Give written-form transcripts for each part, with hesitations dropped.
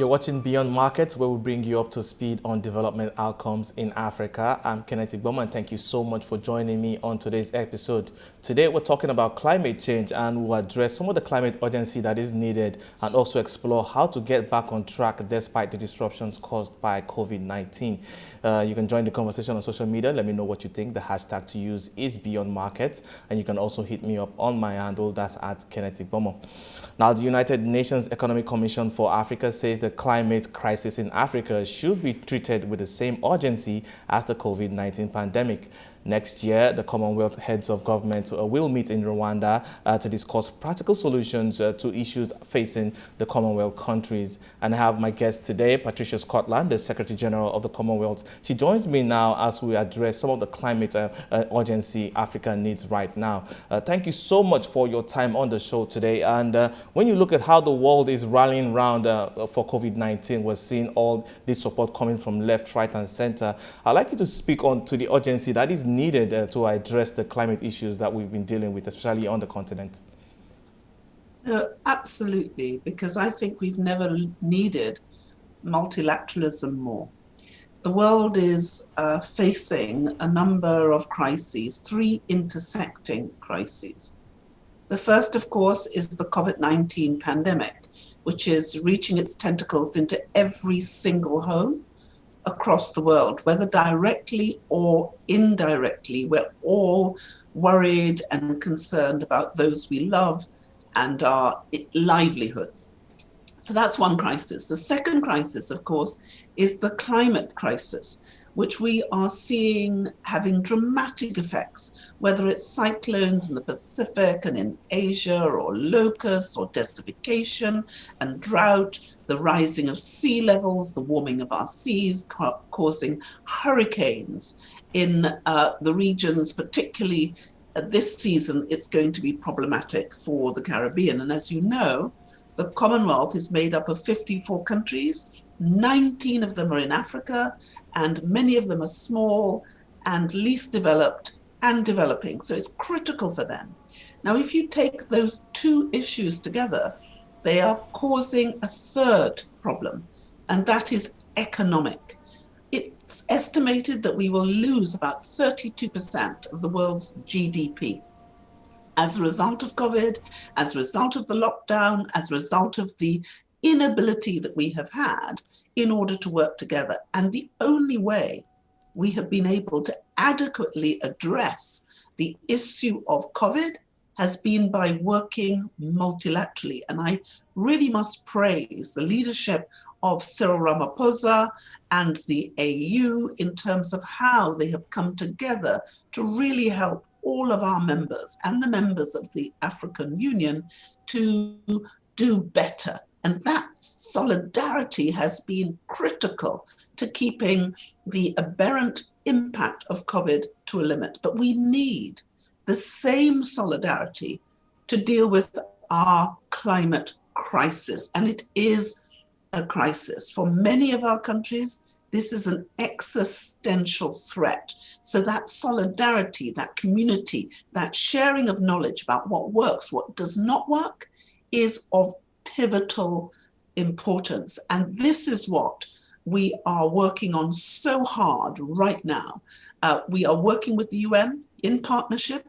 You're watching Beyond Markets, where we bring you up to speed on development outcomes in Africa. I'm Kenneth Igbomor, and thank you so much for joining me on today's episode. Today, we're talking about climate change, and we'll address some of the climate urgency that is needed and also explore how to get back on track despite the disruptions caused by COVID-19. You can join the conversation on social media. Let me know what you think. The hashtag to use is Beyond Markets, and you can also hit me up on my handle, that's at Kenneth Igbomor. Now, the United Nations Economic Commission for Africa says the climate crisis in Africa should be treated with the same urgency as the COVID-19 pandemic. Next year, the Commonwealth Heads of Government will meet in Rwanda to discuss practical solutions to issues facing the Commonwealth countries. And I have my guest today, Patricia Scotland, the Secretary General of the Commonwealth. She joins me now as we address some of the climate urgency Africa needs right now. Thank you so much for your time on the show today. And when you look at how the world is rallying around for COVID-19, we're seeing all this support coming from left, right, and center. I'd like you to speak on to the urgency that is needed to address the climate issues that we've been dealing with, especially on the continent. Absolutely, because I think we've never needed multilateralism more. The world is facing a number of crises, three intersecting crises. The first, of course, is the COVID-19 pandemic, which is reaching its tentacles into every single home across the world, whether directly or indirectly. We're all worried and concerned about those we love and our livelihoods. So that's one crisis. The second crisis, of course, is the climate crisis, which we are seeing having dramatic effects, whether it's cyclones in the Pacific and in Asia, or locusts, or desertification and drought, the rising of sea levels, the warming of our seas, causing hurricanes in the regions, particularly this season. It's going to be problematic for the Caribbean. And as you know, the Commonwealth is made up of 54 countries. 19 of them are in Africa, and many of them are small and least developed and developing. So it's critical for them. Now, if you take those two issues together, they are causing a third problem, and that is economic. It's estimated that we will lose about 32% of the world's GDP as a result of COVID, as a result of the lockdown, as a result of the inability that we have had in order to work together. And the only way we have been able to adequately address the issue of COVID has been by working multilaterally. And I really must praise the leadership of Cyril Ramaphosa and the AU in terms of how they have come together to really help all of our members and the members of the African Union to do better. And that solidarity has been critical to keeping the aberrant impact of COVID to a limit. But we need the same solidarity to deal with our climate crisis. And it is a crisis. For many of our countries, this is an existential threat. So that solidarity, that community, that sharing of knowledge about what works, what does not work, is of pivotal importance. And this is what we are working on so hard right now. We are working with the UN in partnership.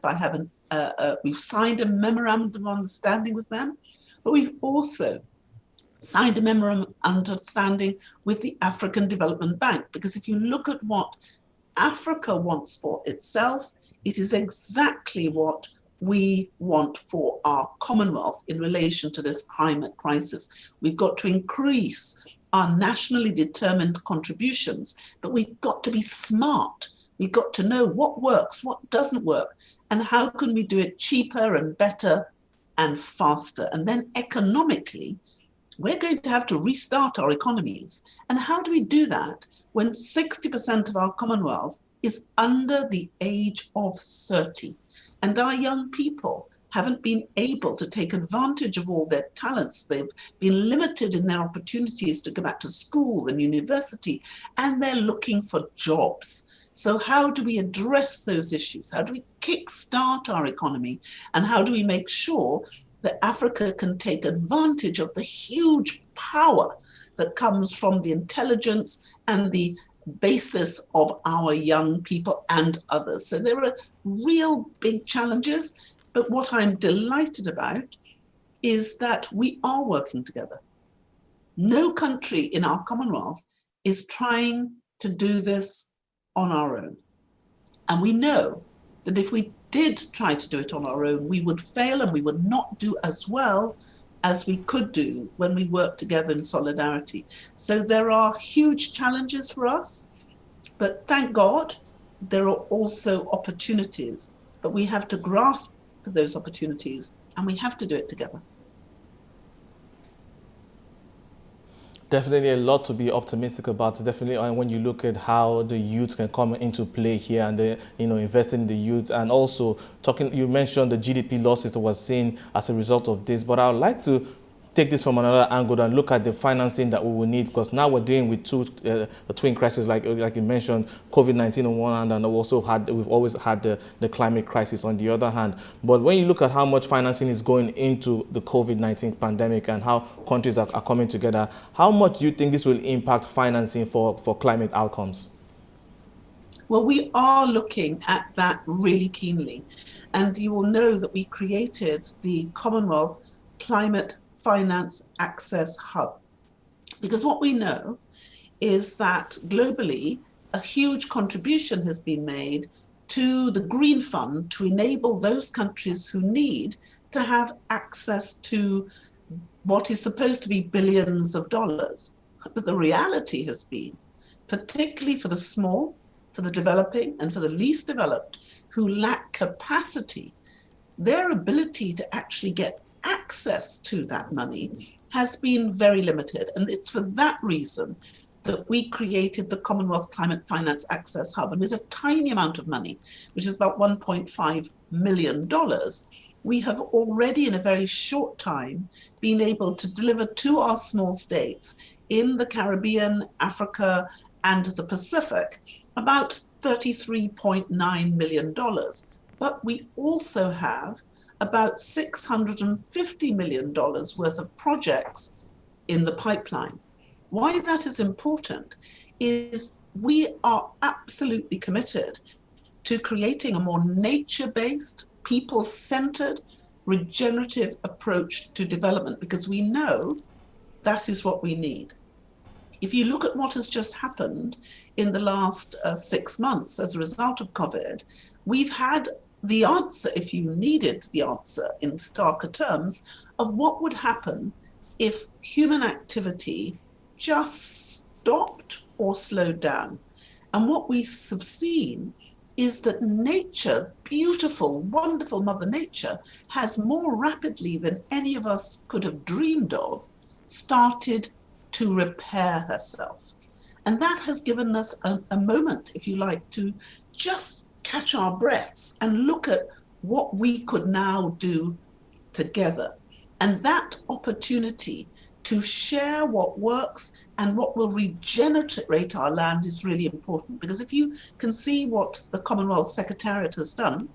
We've signed a memorandum of understanding with them, but we've also signed a memorandum of understanding with the African Development Bank, because if you look at what Africa wants for itself, it is exactly what we want for our Commonwealth in relation to this climate crisis. We've got to increase our nationally determined contributions, but we've got to be smart. We've got to know what works, what doesn't work, and how can we do it cheaper and better and faster. And then economically, we're going to have to restart our economies. And how do we do that when 60% of our Commonwealth is under the age of 30? And our young people haven't been able to take advantage of all their talents. They've been limited in their opportunities to go back to school and university, and they're looking for jobs. So how do we address those issues? How do we kickstart our economy? And how do we make sure that Africa can take advantage of the huge power that comes from the intelligence and the basis of our young people and others. So there are real big challenges, but what I'm delighted about is that we are working together. No country in our Commonwealth is trying to do this on our own. And we know that if we did try to do it on our own, we would fail and we would not do as well as we could do when we work together in solidarity. So there are huge challenges for us, but thank God there are also opportunities, but we have to grasp those opportunities and we have to do it together. Definitely a lot to be optimistic about. Definitely when you look at how the youth can come into play here and investing in the youth, and also you mentioned the GDP losses that was seen as a result of this. But I would like to take this from another angle and look at the financing that we will need, because now we're dealing with the twin crises, like you mentioned, COVID-19 on one hand, and we've always had the climate crisis on the other hand. But when you look at how much financing is going into the COVID-19 pandemic and how countries are coming together, how much do you think this will impact financing for climate outcomes? Well, we are looking at that really keenly. And you will know that we created the Commonwealth Climate Finance Access Hub. Because what we know is that globally, a huge contribution has been made to the Green Fund to enable those countries who need to have access to what is supposed to be billions of dollars. But the reality has been, particularly for the small, for the developing, and for the least developed who lack capacity, their ability to actually get access to that money has been very limited. And it's for that reason that we created the Commonwealth Climate Finance Access Hub. And with a tiny amount of money, which is about $1.5 million, we have already in a very short time been able to deliver to our small states in the Caribbean, Africa, and the Pacific about $33.9 million. But we also have about $650 million worth of projects in the pipeline. Why that is important is we are absolutely committed to creating a more nature-based, people-centered, regenerative approach to development, because we know that is what we need. If you look at what has just happened in the last 6 months as a result of COVID, we've had the answer, if you needed the answer in starker terms, of what would happen if human activity just stopped or slowed down. And what we have seen is that nature, beautiful, wonderful Mother Nature, has more rapidly than any of us could have dreamed of started to repair herself. And that has given us a moment, if you like, to just catch our breaths and look at what we could now do together. And that opportunity to share what works and what will regenerate our land is really important. Because if you can see what the Commonwealth Secretariat has done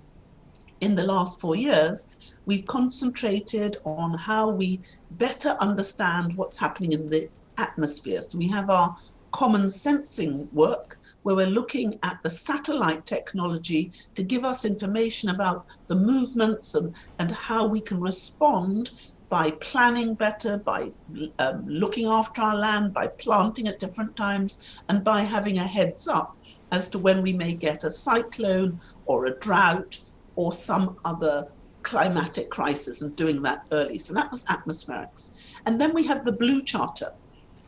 in the last 4 years, we've concentrated on how we better understand what's happening in the atmosphere. So we have our common sensing work, where we're looking at the satellite technology to give us information about the movements and how we can respond by planning better, by looking after our land, by planting at different times, and by having a heads up as to when we may get a cyclone or a drought or some other climatic crisis, and doing that early. So that was atmospherics. And then we have the Blue Charter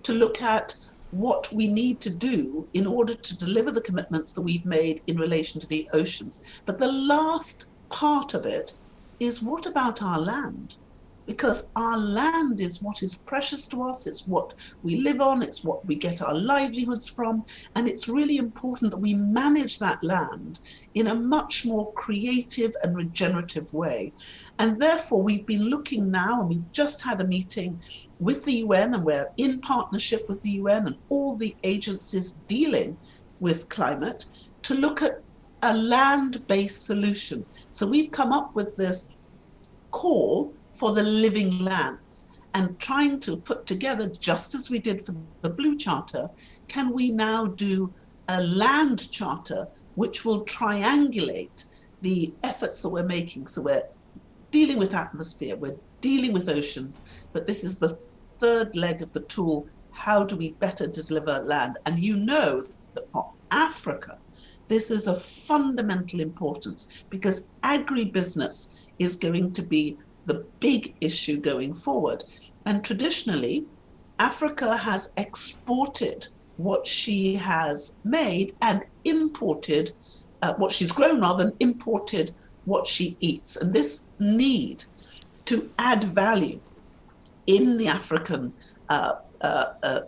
to look at what we need to do in order to deliver the commitments that we've made in relation to the oceans. But the last part of it is, what about our land? Because our land is what is precious to us, it's what we live on, it's what we get our livelihoods from, and it's really important that we manage that land in a much more creative and regenerative way. And therefore we've been looking now, and we've just had a meeting with the UN, and we're in partnership with the UN and all the agencies dealing with climate to look at a land-based solution. So we've come up with this call for the living lands, and trying to put together, just as we did for the Blue Charter, can we now do a land charter which will triangulate the efforts that we're making. So we're dealing with atmosphere, we're dealing with oceans, but this is the third leg of the tool. How do we better deliver land? And you know that for Africa, this is of fundamental importance, because agribusiness is going to be the big issue going forward. And traditionally, Africa has exported what she has made and imported what she's grown, rather than imported what she eats. And this need to add value in the African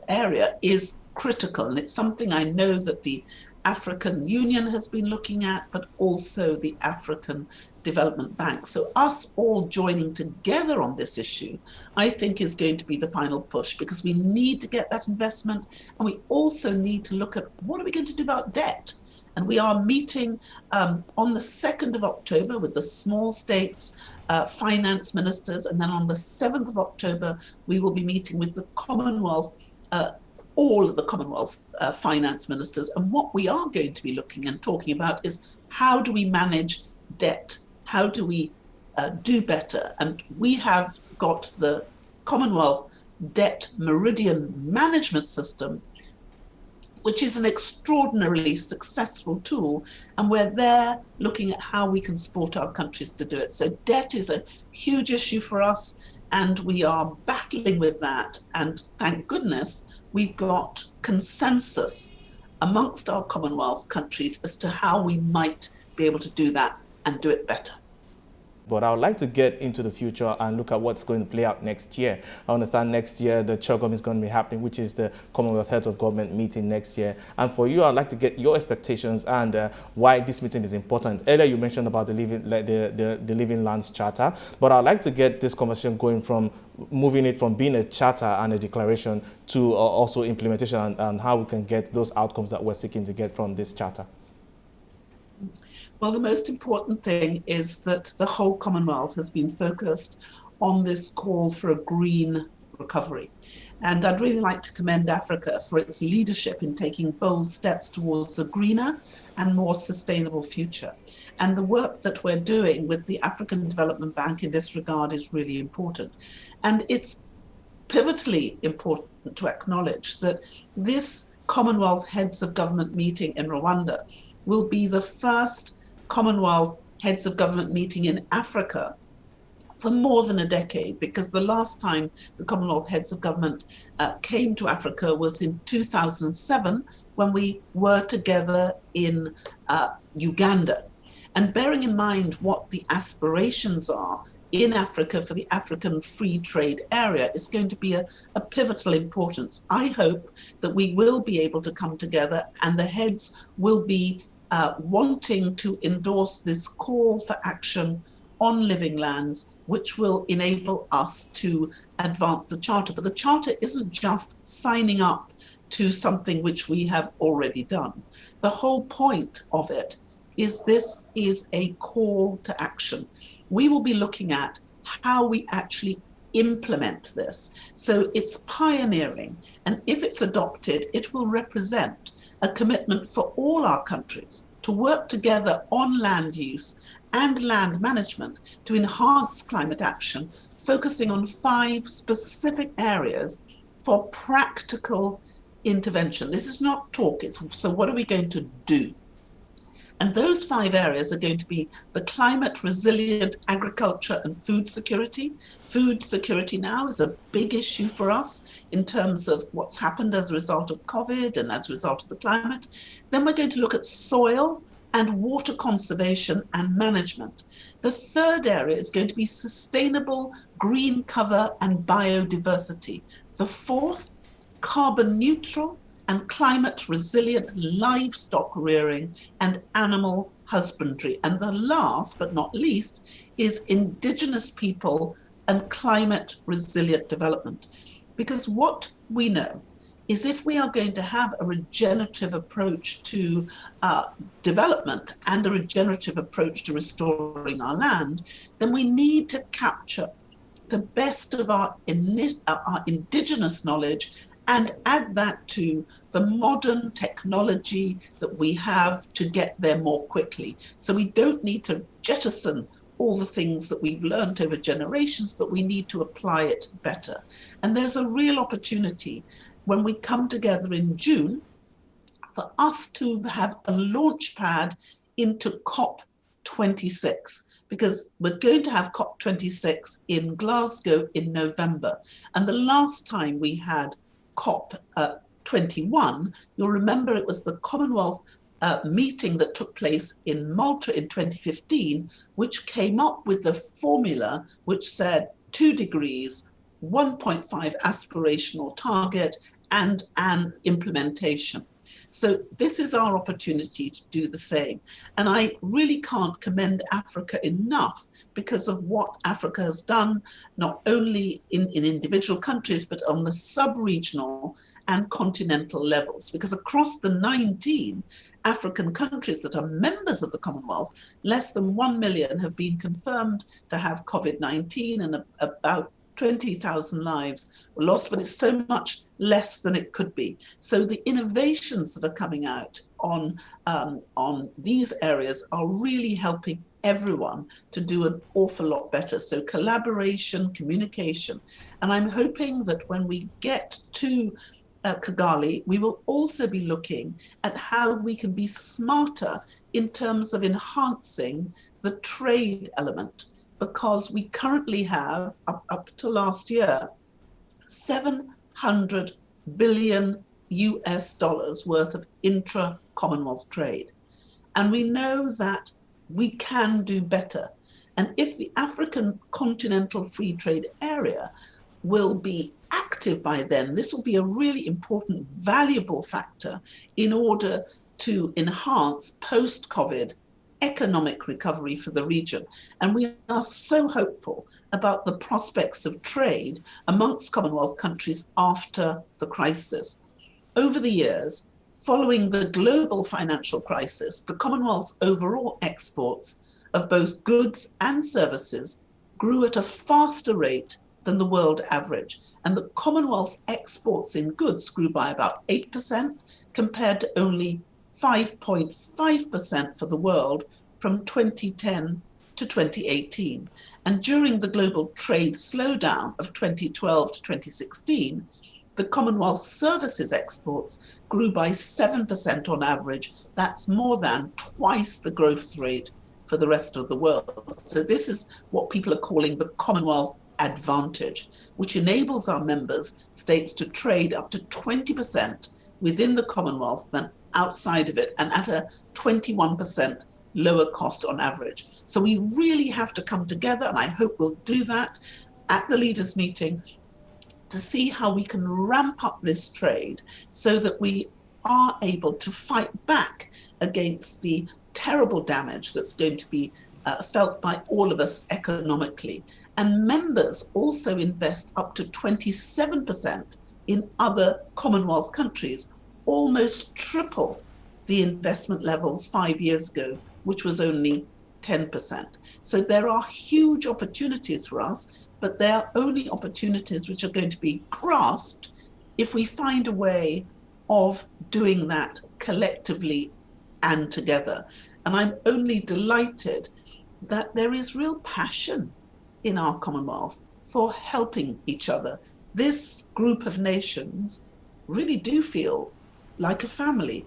area is critical. And it's something I know that the African Union has been looking at, but also the African Development Bank. So us all joining together on this issue, I think, is going to be the final push, because we need to get that investment, and we also need to look at what are we going to do about debt. And we are meeting on the 2nd of October with the small states finance ministers, and then on the 7th of October we will be meeting with the Commonwealth, all of the Commonwealth finance ministers. And what we are going to be looking and talking about is how do we manage debt? How do we do better? And we have got the Commonwealth Debt Meridian Management System, which is an extraordinarily successful tool, and we're there looking at how we can support our countries to do it. So debt is a huge issue for us, and we are battling with that. And thank goodness we've got consensus amongst our Commonwealth countries as to how we might be able to do that and do it better. But I would like to get into the future and look at what's going to play out next year. I understand next year the CHOGM is going to be happening, which is the Commonwealth Heads of Government meeting next year. And for you, I'd like to get your expectations and why this meeting is important. Earlier, you mentioned about the Living Lands Charter, but I'd like to get this conversation going from moving it from being a charter and a declaration to also implementation, and how we can get those outcomes that we're seeking to get from this charter. Well, the most important thing is that the whole Commonwealth has been focused on this call for a green recovery. And I'd really like to commend Africa for its leadership in taking bold steps towards a greener and more sustainable future. And the work that we're doing with the African Development Bank in this regard is really important. And it's pivotally important to acknowledge that this Commonwealth Heads of Government meeting in Rwanda will be the first Commonwealth Heads of Government meeting in Africa for more than a decade, because the last time the Commonwealth Heads of Government came to Africa was in 2007, when we were together in Uganda. And bearing in mind what the aspirations are in Africa for the African free trade area is going to be a pivotal importance. I hope that we will be able to come together, and the heads will be wanting to endorse this call for action on living lands, which will enable us to advance the Charter. But the Charter isn't just signing up to something which we have already done. The whole point of it is this is a call to action. We will be looking at how we actually implement this. So it's pioneering, and if it's adopted, it will represent a commitment for all our countries to work together on land use and land management to enhance climate action, focusing on 5 specific areas for practical intervention. This is not talk, it's so what are we going to do? And those 5 areas are going to be the climate resilient agriculture and food security. Food security now is a big issue for us in terms of what's happened as a result of COVID and as a result of the climate. Then we're going to look at soil and water conservation and management. The third area is going to be sustainable green cover and biodiversity. The fourth, carbon neutral and climate resilient livestock rearing and animal husbandry. And the last but not least is indigenous people and climate resilient development. Because what we know is if we are going to have a regenerative approach to development and a regenerative approach to restoring our land, then we need to capture the best of our indigenous knowledge and add that to the modern technology that we have to get there more quickly. So we don't need to jettison all the things that we've learned over generations, but we need to apply it better. And there's a real opportunity when we come together in June for us to have a launch pad into COP26, because we're going to have COP26 in Glasgow in November. And the last time we had COP21, you'll remember it was the Commonwealth meeting that took place in Malta in 2015, which came up with the formula which said 2 degrees, 1.5 aspirational target, and an implementation. So this is our opportunity to do the same. And I really can't commend Africa enough because of what Africa has done, not only in individual countries, but on the sub-regional and continental levels. Because across the 19 African countries that are members of the Commonwealth, less than 1 million have been confirmed to have COVID-19, and about 20,000 lives were lost, but it's so much less than it could be. So the innovations that are coming out on these areas are really helping everyone to do an awful lot better. So collaboration, communication. And I'm hoping that when we get to Kigali, we will also be looking at how we can be smarter in terms of enhancing the trade element, because we currently have, up to last year, $700 billion worth of intra-Commonwealth trade. And we know that we can do better. And if the African Continental Free Trade Area will be active by then, this will be a really important, valuable factor in order to enhance post-COVID economic recovery for the region. And we are so hopeful about the prospects of trade amongst Commonwealth countries after the crisis. Over the years, following the global financial crisis, the Commonwealth's overall exports of both goods and services grew at a faster rate than the world average. And the Commonwealth's exports in goods grew by about 8% compared to only 5.5% for the world from 2010 to 2018. And during the global trade slowdown of 2012 to 2016, the Commonwealth services exports grew by 7% on average. That's more than twice the growth rate for the rest of the world. So this is what people are calling the Commonwealth advantage, which enables our members states to trade up to 20% within the Commonwealth than outside of it, and at a 21% lower cost on average. So we really have to come together, and I hope we'll do that at the leaders' meeting, to see how we can ramp up this trade so that we are able to fight back against the terrible damage that's going to be felt by all of us economically. And members also invest up to 27% in other Commonwealth countries, almost triple the investment levels 5 years ago, which was only 10%. So there are huge opportunities for us, but they are only opportunities which are going to be grasped if we find a way of doing that collectively and together. And I'm only delighted that there is real passion in our Commonwealth for helping each other. This group of nations really do feel like a family.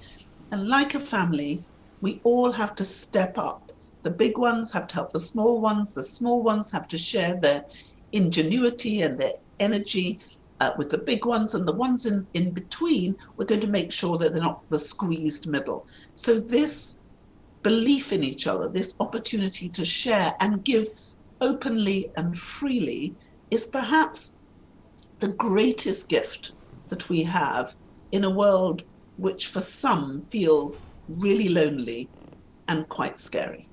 And like a family, we all have to step up. The big ones have to help the small ones have to share their ingenuity and their energy with the big ones, and the ones in between, we're going to make sure that they're not the squeezed middle. So this belief in each other, this opportunity to share and give openly and freely, is perhaps the greatest gift that we have in a world which for some feels really lonely and quite scary.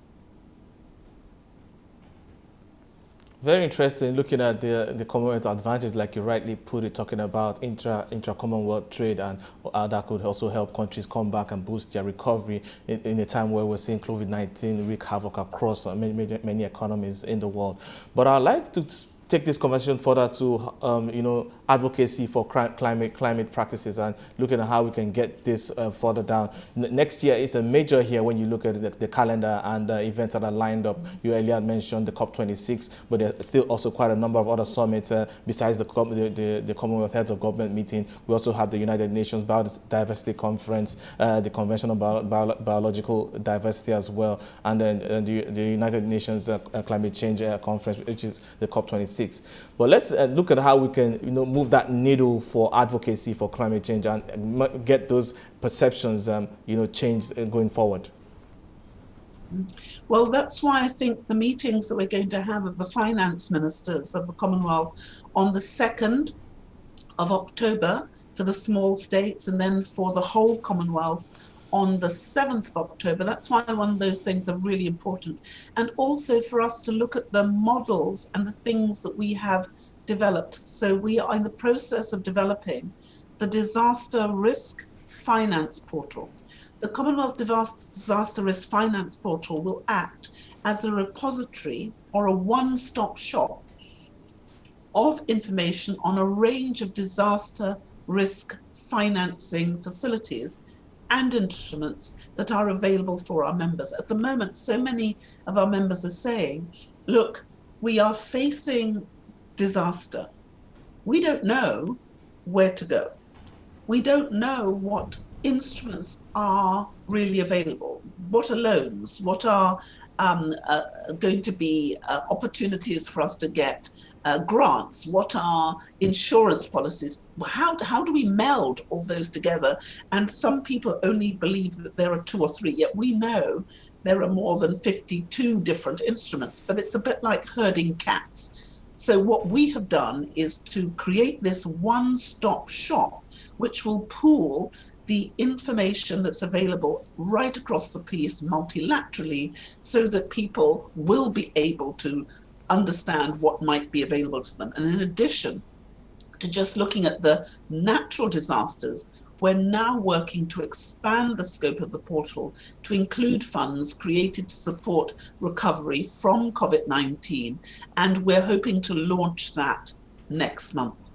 Very interesting looking at the Commonwealth advantage, like you rightly put it, talking about intra-Commonwealth trade and how that could also help countries come back and boost their recovery in a time where we're seeing COVID-19 wreak havoc across many economies in the world. But I'd like to take this conversation further to, advocacy for climate practices and looking at how we can get this further down. Next year is a major year when you look at the calendar and the events that are lined up. You earlier mentioned the COP26, but there's still also quite a number of other summits besides the Commonwealth Heads of Government meeting. We also have the United Nations Biodiversity Conference, the Convention on Biological Diversity as well, and then the United Nations Climate Change Conference, which is the COP26. But let's look at how we can move that needle for advocacy for climate change and get those perceptions changed going forward. Well, that's why I think the meetings that we're going to have of the finance ministers of the Commonwealth on the 2nd of October for the small states, and then for the whole Commonwealth on the 7th of October. That's why one of those things are really important. And also for us to look at the models and the things that we have developed. So we are in the process of developing the Disaster Risk Finance Portal. The Commonwealth Disaster Risk Finance Portal will act as a repository or a one-stop shop of information on a range of disaster risk financing facilities and instruments that are available for our members. At the moment, so many of our members are saying, look, we are facing disaster. We don't know where to go. We don't know what instruments are really available. What are loans? What are going to be opportunities for us to get grants? What are insurance policies? How do we meld all those together? And some people only believe that there are 2 or 3, yet we know there are more than 52 different instruments, but it's a bit like herding cats. So what we have done is to create this one-stop shop, which will pool the information that's available right across the piece multilaterally, so that people will be able to understand what might be available to them. And in addition to just looking at the natural disasters, we're now working to expand the scope of the portal to include funds created to support recovery from COVID-19, and we're hoping to launch that next month.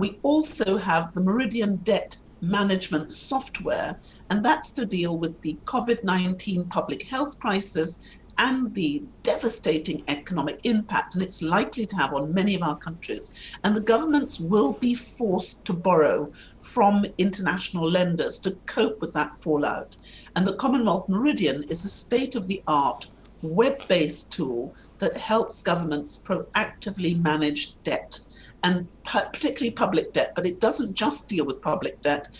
We also have the Meridian Debt Management software, and that's to deal with the COVID-19 public health crisis and the devastating economic impact and it's likely to have on many of our countries. And the governments will be forced to borrow from international lenders to cope with that fallout. And the Commonwealth Meridian is a state-of-the-art web-based tool that helps governments proactively manage debt, and particularly public debt, but it doesn't just deal with public debt.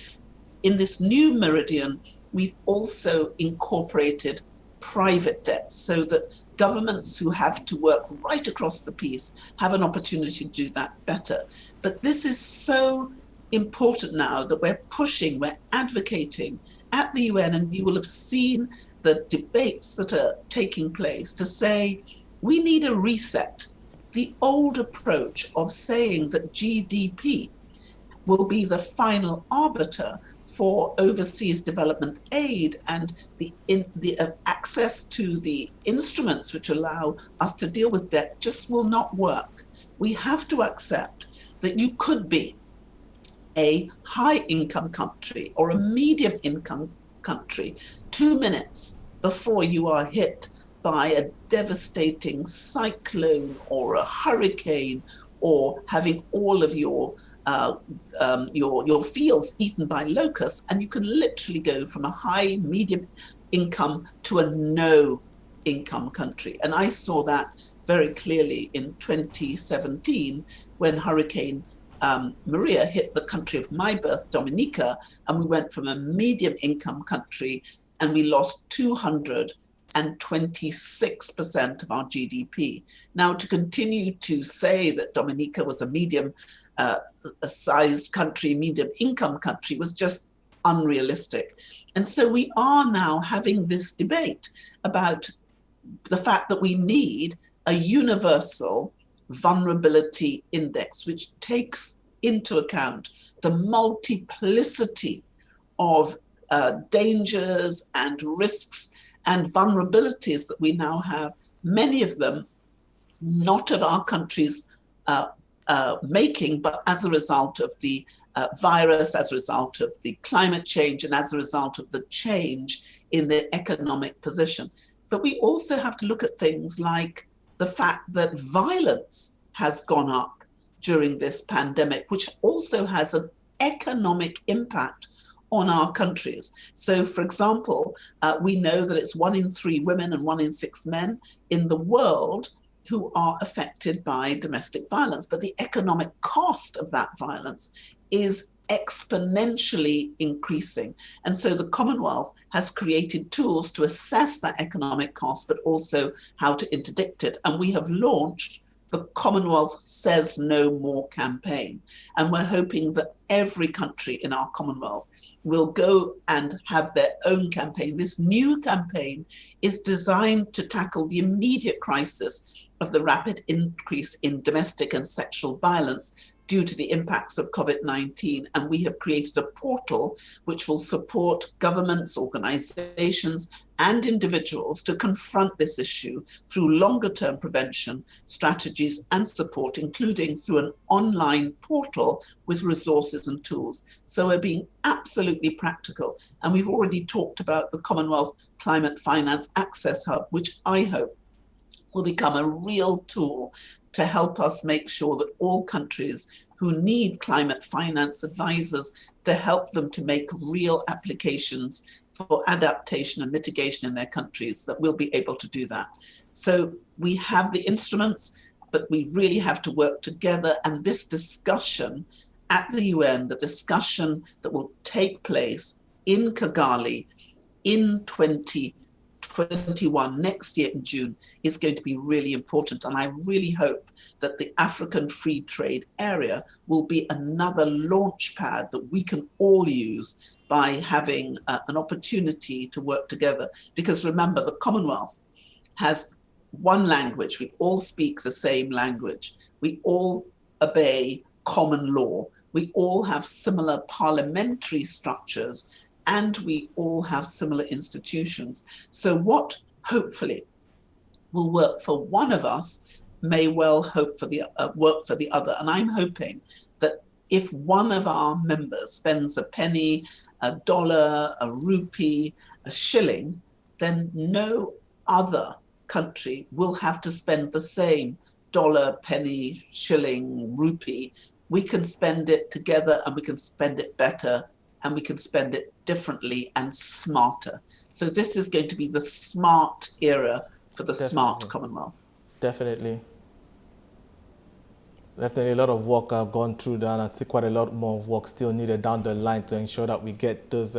In this new Meridian, we've also incorporated private debt so that governments who have to work right across the piece have an opportunity to do that better. But this is so important now that we're pushing, we're advocating at the UN, and you will have seen the debates that are taking place to say, we need a reset. The old approach of saying that GDP will be the final arbiter for overseas development aid and the access to the instruments which allow us to deal with debt just will not work. We have to accept that you could be a high-income country or a medium-income country 2 minutes before you are hit by a devastating cyclone or a hurricane, or having all of your fields eaten by locusts, and you can literally go from a high, medium income to a no income country. And I saw that very clearly in 2017 when Hurricane Maria hit the country of my birth, Dominica, and we went from a medium income country and we lost 226% of our GDP. Now, to continue to say that Dominica was a medium sized country, medium income country, was just unrealistic. And so we are now having this debate about the fact that we need a universal vulnerability index, which takes into account the multiplicity of dangers and risks and vulnerabilities that we now have, many of them not of our country's making, but as a result of the virus, as a result of the climate change, and as a result of the change in their economic position. But we also have to look at things like the fact that violence has gone up during this pandemic, which also has an economic impact on our countries. So, for example, we know that it's 1 in 3 women and 1 in 6 men in the world who are affected by domestic violence. But the economic cost of that violence is exponentially increasing. And so the Commonwealth has created tools to assess that economic cost, but also how to interdict it. And we have launched the Commonwealth Says No More campaign. And we're hoping that every country in our Commonwealth will go and have their own campaign. This new campaign is designed to tackle the immediate crisis of the rapid increase in domestic and sexual violence due to the impacts of COVID-19. And we have created a portal which will support governments, organizations, and individuals to confront this issue through longer-term prevention strategies and support, including through an online portal with resources and tools. So we're being absolutely practical. And we've already talked about the Commonwealth Climate Finance Access Hub, which I hope will become a real tool to help us make sure that all countries who need climate finance advisors to help them to make real applications for adaptation and mitigation in their countries, that we'll be able to do that. So we have the instruments, but we really have to work together. And this discussion at the UN, the discussion that will take place in Kigali in 2021, next year in June, is going to be really important. And I really hope that the African Free Trade Area will be another launch pad that we can all use by having an opportunity to work together. Because remember, the Commonwealth has one language. We all speak the same language. We all obey common law. We all have similar parliamentary structures, and we all have similar institutions. So what hopefully will work for one of us may well work for the other. And I'm hoping that if one of our members spends a penny, a dollar, a rupee, a shilling, then no other country will have to spend the same dollar, penny, shilling, rupee. We can spend it together, and we can spend it better, and we can spend it differently and smarter. So this is going to be the smart era for the smart Commonwealth. Definitely. Definitely a lot of work I've gone through that, and I see quite a lot more work still needed down the line to ensure that we get those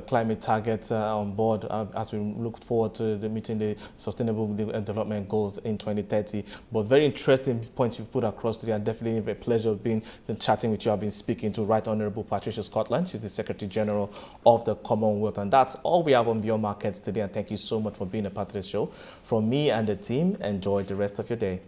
climate targets on board as we look forward to meeting the Sustainable Development Goals in 2030. But very interesting points you've put across today, and definitely a pleasure being chatting with you. I've been speaking to Right Honourable Patricia Scotland. She's the Secretary General of the Commonwealth. And that's all we have on Beyond Markets today. And thank you so much for being a part of the show. From me and the team, enjoy the rest of your day.